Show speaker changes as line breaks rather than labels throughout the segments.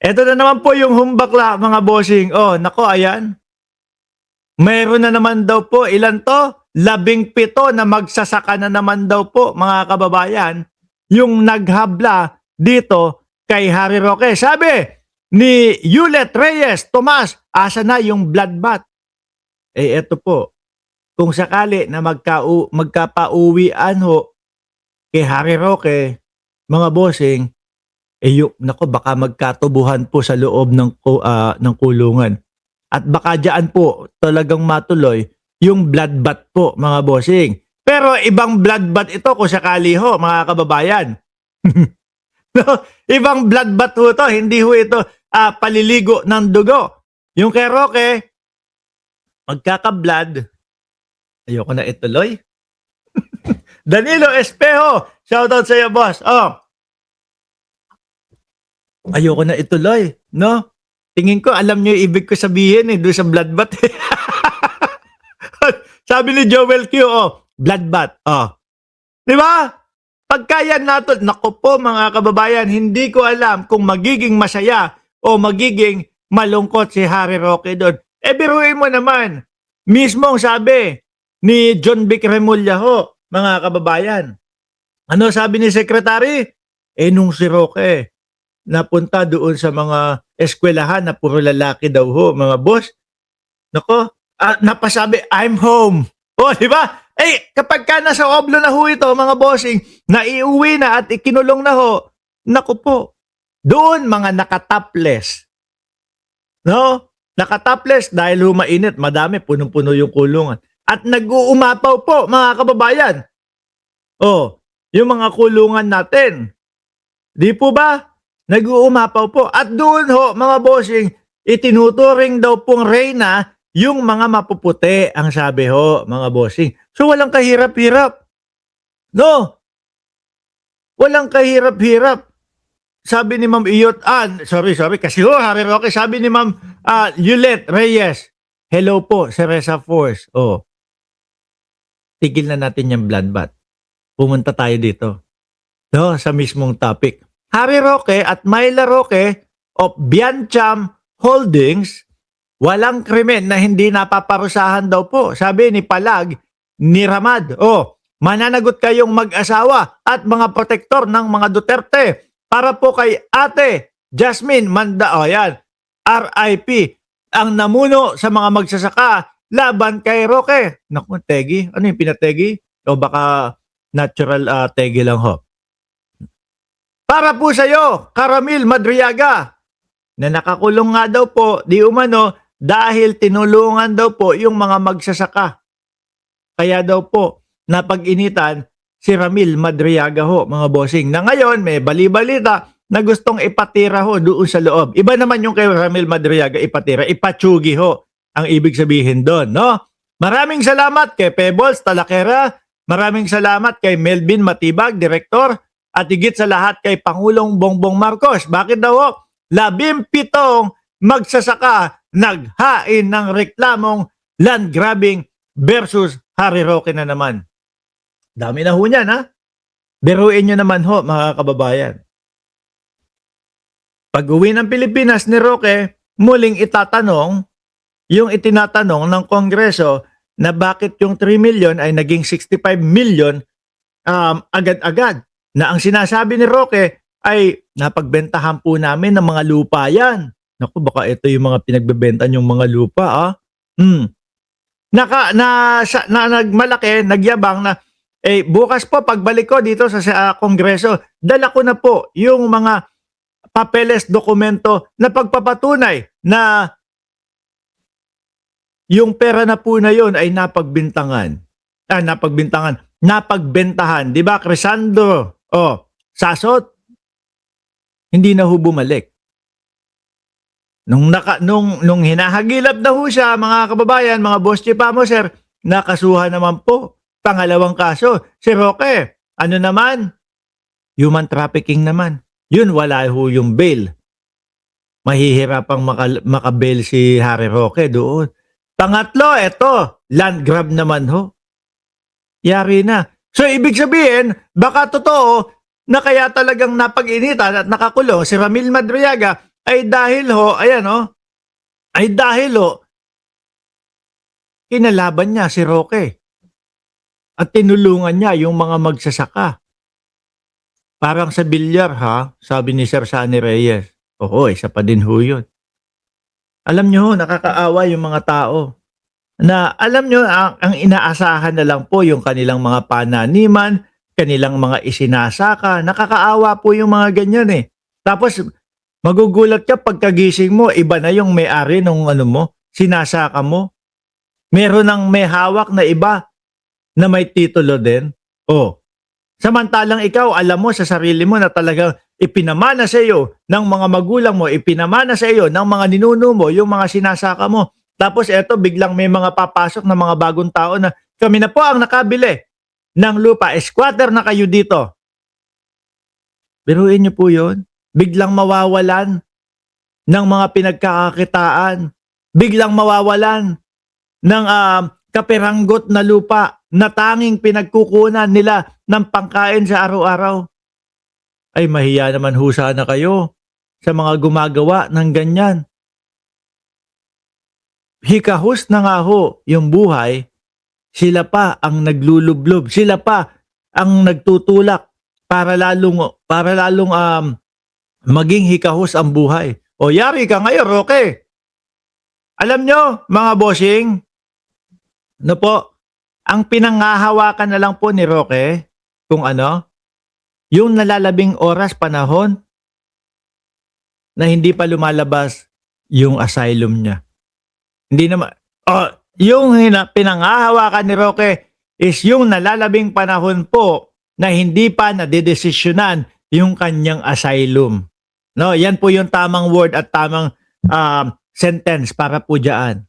Eto na naman po yung humbakla mga bossing. Oh, nako ayan. Mayroon na naman daw po, ilan to? 17 na magsasaka na naman daw po mga kababayan yung naghabla dito kay Harry Roque. Sabi ni Yulet Reyes, Tomas, asa na yung bloodbath? Eh eto po, kung sakali na magkapauwian ho kay Harry Roque, mga bossing, eh nako baka magkatubuhan po sa loob ng kulungan. At baka diyan po talagang matuloy yung bloodbath po mga bossing. Pero ibang bloodbath ito kung sakali ho mga kababayan. No, ibang bloodbath ho ito, hindi ho ito paliligo ng dugo. Yung kay Roque, magkaka-blood, ayoko na ituloy. Danilo Espejo, shoutout sa iyo boss. Oh, ayoko na ituloy, no? Tingin ko, alam nyo yung ibig ko sabihin doon sa bloodbath. Sabi ni Joel Q, bloodbath. Di ba? Pagkaya natin, naku po mga kababayan, hindi ko alam kung magiging masaya o magiging malungkot si Harry Roque doon. Eh, biruin mo naman. Mismong sabi ni John Vic Remulla ho, mga kababayan. Ano sabi ni Secretary? Eh, nung si Roque napunta doon sa mga eskwelahan na puro lalaki daw ho, mga boss. Nako, napasabi, I'm home. Di ba? Eh, kapag ka nasa oblo na ho ito, mga bossing, naiuwi na at ikinulong na ho, naku po, doon mga nakatopless. No? Nakatopless dahil humainit, madami, punong-puno yung kulungan. At nag-uumapaw po, mga kababayan. Yung mga kulungan natin. Di po ba? Nag-uumapaw po. At doon ho, mga bossing, itinuturing daw pong reyna yung mga mapuputi, ang sabi ho, mga bossing. So, walang kahirap-hirap. No? Walang kahirap-hirap. Sabi ni Ma'am Iyot, sorry, kasi ho, Harry Roque, sabi ni Ma'am Yulet Reyes, hello po, Cereza Force. Tigil na natin yung bloodbath. Pumunta tayo dito. No, sa mismong topic. Harry Roque at Myla Roque of Biancham Holdings, walang krimen na hindi napaparusahan daw po. Sabi ni Palag, ni Ramad, mananagot kayong mag-asawa at mga protektor ng mga Duterte para po kay Ate Jasmine Manda, yan, RIP, ang namuno sa mga magsasaka laban kay Roque. Naku, tegi. Ano yung pinategi? O baka natural tegi lang ho. Para po sa iyo, Caramil Madriaga, na nakakulong nga daw po, di umano, dahil tinulungan daw po yung mga magsasaka. Kaya daw po, napag-initan si Ramil Madriaga ho, mga bossing. Na ngayon, may bali-balita na gustong ipatira ho doon sa loob. Iba naman yung kay Ramil Madriaga ipatira, ipatsugi ho, ang ibig sabihin doon, no? Maraming salamat kay Pebbles Talakera, maraming salamat kay Melvin Matibag, Direktor, at higit sa lahat kay Pangulong Bongbong Marcos. Bakit daw? 17 magsasaka naghain ng reklamong land grabbing versus Harry Roque na naman. Dami na ho niyan, ha? Biruin nyo naman ho, mga kababayan. Pag-uwi ng Pilipinas ni Roque, muling itatanong yung itinatanong ng Kongreso na bakit yung 3 million ay naging 65 million agad-agad. Na ang sinasabi ni Roque ay napagbentahan po namin ng mga lupa yan. Naku, baka ito yung mga pinagbebenta yung mga lupa, nagmalaki, nagyabang na, bukas po pagbalik ko dito sa Kongreso, dala ko na po yung mga papeles, dokumento na pagpapatunay na yung pera na po na yun ay napagbentahan. Di ba, Crisando? Sasot, hindi na ho bumalik. Nung hinahagilap na ho siya, mga kababayan, mga boss chipamo, sir, nakasuhan naman po. Pangalawang kaso, si Roque, ano naman? Human trafficking naman. Yun, wala ho yung bail. Mahihirapang makabail si Harry Roque doon. Pangatlo, eto, land grab naman ho. Yari na. So, ibig sabihin, baka totoo na kaya talagang napag-initan at nakakulong si Ramil Madriaga ay dahil ho, ayan ay dahil ho, kinalaban niya si Roque at tinulungan niya yung mga magsasaka. Parang sa bilyar ha, sabi ni Sir Sunny Reyes. Oo, isa pa din ho yun. Alam nyo, nakakaawa yung mga tao na alam nyo, ang inaasahan na lang po yung kanilang mga pananiman, kanilang mga isinasaka. Nakakaawa po yung mga ganyan eh. Tapos, magugulat ka pagkagising mo, iba na yung may-ari nung ano mo, sinasaka mo. Meron ng may hawak na iba na may titulo din. Oh, samantalang ikaw, alam mo sa sarili mo na talagang ipinamana sa iyo ng mga magulang mo, ipinamana sa iyo ng mga ninuno mo, yung mga sinasaka mo. Tapos eto, biglang may mga papasok na mga bagong tao na kami na po ang nakabili ng lupa. Squatter na kayo dito. Biruin niyo po yun. Biglang mawawalan ng mga pinagkakakitaan. Biglang mawawalan ng kapiranggot na lupa na tanging pinagkukunan nila ng pangkain sa araw-araw. Ay mahiya naman ho sana kayo sa mga gumagawa ng ganyan. Hikahos na nga ho yung buhay, sila pa ang naglulublob, sila pa ang nagtutulak para lalong maging hikahos ang buhay. O yari ka ngayon, Roque. Alam nyo, mga bossing, no po, ang pinangahawakan na lang po ni Roque, kung ano, yung nalalabing oras panahon na hindi pa lumalabas yung asylum niya. Hindi naman, yung pinangahawakan ni Roque is yung nalalabing panahon po na hindi pa nadedesisyonan yung kanyang asylum. No, yan po yung tamang word at tamang sentence para po dyan.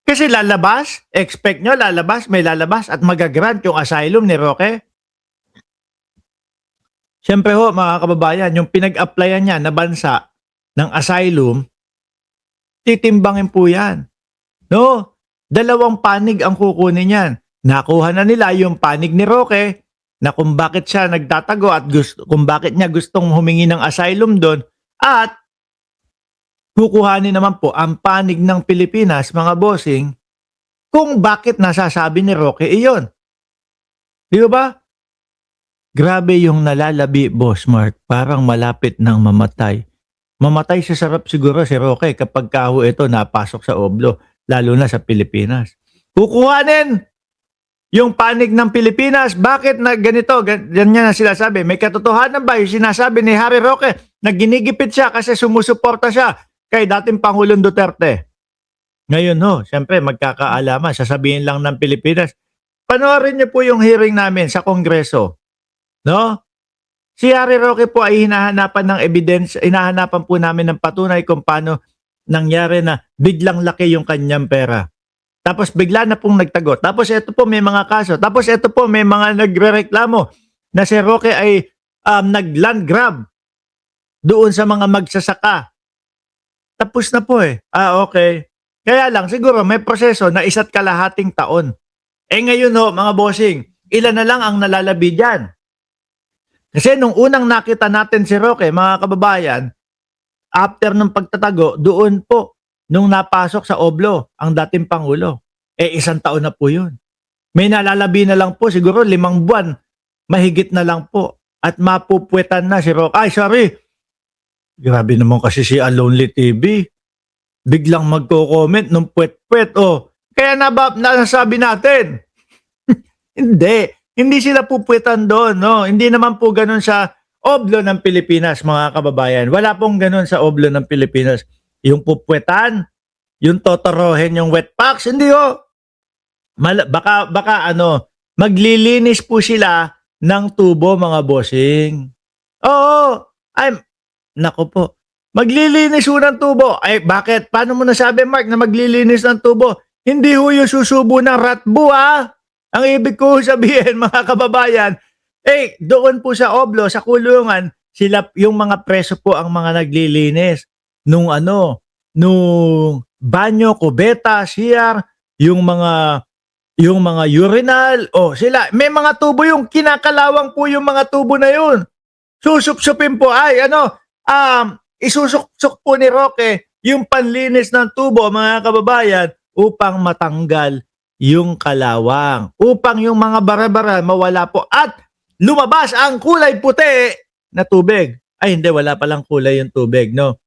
Kasi lalabas, expect nyo lalabas, may lalabas at magagrant yung asylum ni Roque. Siyempre ho, mga kababayan, yung pinag-applyan niya na bansa ng asylum, titimbangin po yan. No? 2 panig ang kukunin yan. Nakuha na nila yung panig ni Roque na kung bakit siya nagtatago at kung bakit niya gustong humingi ng asylum doon, at kukuhanin naman po ang panig ng Pilipinas, mga bossing, kung bakit nasasabi ni Roque iyon. Di ba? Grabe yung nalalabi, Boss Mark. Parang malapit ng mamatay. Mamatay sa sarap siguro si Roque kapag kaho ito napasok sa oblo, lalo na sa Pilipinas. Kukuhanin yung panig ng Pilipinas. Bakit na ganito? Ganyan na sila sabi. May katotohanan ba yung sinasabi ni Harry Roque na ginigipit siya kasi sumusuporta siya kay dating Pangulong Duterte? Ngayon ho, siyempre magkakaalaman. Sasabihin lang ng Pilipinas. Panoorin niyo po yung hearing namin sa Kongreso. No? Si Harry Roque po ay hinahanapan ng evidence, hinahanapan po namin ng patunay kung paano nangyari na biglang laki yung kanyang pera. Tapos bigla na pong nagtago. Tapos ito po may mga kaso. Tapos ito po may mga nagrereklamo na si Roque ay nag-land grab doon sa mga magsasaka. Tapos na po eh. Okay. Kaya lang siguro may proseso na 1.5 taon. Ngayon ho, mga bossing, ilan na lang ang nalalabi dyan? Kasi nung unang nakita natin si Roque, mga kababayan, after ng pagtatago, doon po, nung napasok sa oblo, ang dating Pangulo. 1 taon na po yun. May nalalabi na lang po, siguro 5 buwan, mahigit na lang po. At mapupwetan na si Roque. Ay, sorry. Grabe naman kasi si Lonely TV. Biglang magko-comment nung puwet-puwet. Kaya nasasabi natin. Hindi sila pupwetan doon, no? Hindi naman po ganun sa oblo ng Pilipinas, mga kababayan. Wala pong ganun sa oblo ng Pilipinas. Yung pupwetan, yung totorohin yung wet packs, hindi ho. Baka maglilinis po sila ng tubo, mga bossing. Oo, nako po. Maglilinis ho ng tubo. Ay, bakit? Paano mo nasabi, Mark, na maglilinis ng tubo? Hindi ho yung susubo ng ratbu, ha? Ang ibig ko sabihin, mga kababayan, doon po sa oblo, sa kulungan, sila, yung mga preso po ang mga naglilinis. Nung banyo, kubeta, CR, yung mga urinal, sila, may mga tubo yung kinakalawang po yung mga tubo na yun. Susup-supin po, Isusuksok po ni Roque yung panlinis ng tubo, mga kababayan, upang matanggal yung kalawang. Upang yung mga bara-bara mawala po at lumabas ang kulay puti na tubig. Ay hindi, wala palang kulay yung tubig, no?